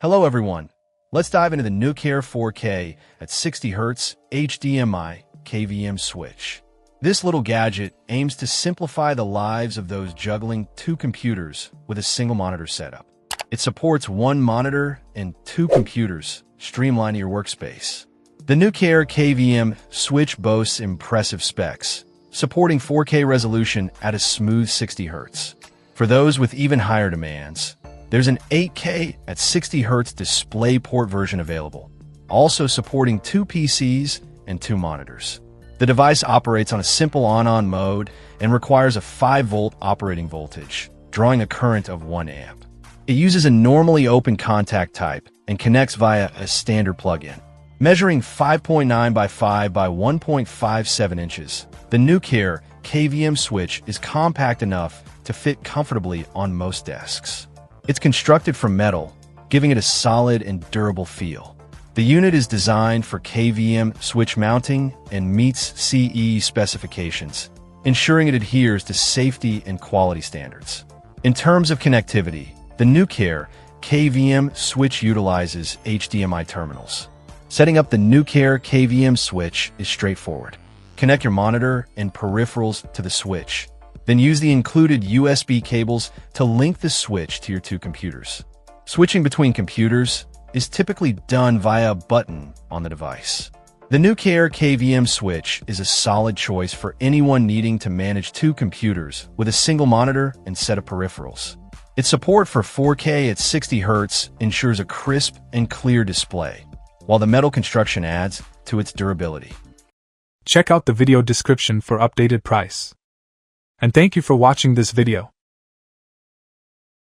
Hello everyone. Let's dive into the NEWCARE 4K at 60 Hz HDMI KVM switch. This little gadget aims to simplify the lives of those juggling two computers with a single monitor setup. It supports one monitor and two computers, streamlining your workspace. The NEWCARE KVM switch boasts impressive specs, supporting 4K resolution at a smooth 60 Hz. For those with even higher demands, there's an 8K at 60 Hz DisplayPort version available, also supporting two PCs and two monitors. The device operates on a simple on-on mode and requires a 5-volt operating voltage, drawing a current of 1 amp. It uses a normally open contact type and connects via a standard plug-in. Measuring 5.9 by 5 by 1.57 inches, the NEWCARE KVM switch is compact enough to fit comfortably on most desks. It's constructed from metal, giving it a solid and durable feel. The unit is designed for KVM switch mounting and meets CE specifications, ensuring it adheres to safety and quality standards. In terms of connectivity, the NEWCARE KVM switch utilizes HDMI terminals. Setting up the NEWCARE KVM switch is straightforward. Connect your monitor and peripherals to the switch. Then use the included USB cables to link the switch to your two computers. Switching between computers is typically done via a button on the device. The NEWCARE KVM switch is a solid choice for anyone needing to manage two computers with a single monitor and set of peripherals. Its support for 4K at 60 Hz ensures a crisp and clear display, while the metal construction adds to its durability. Check out the video description for updated price. And thank you for watching this video.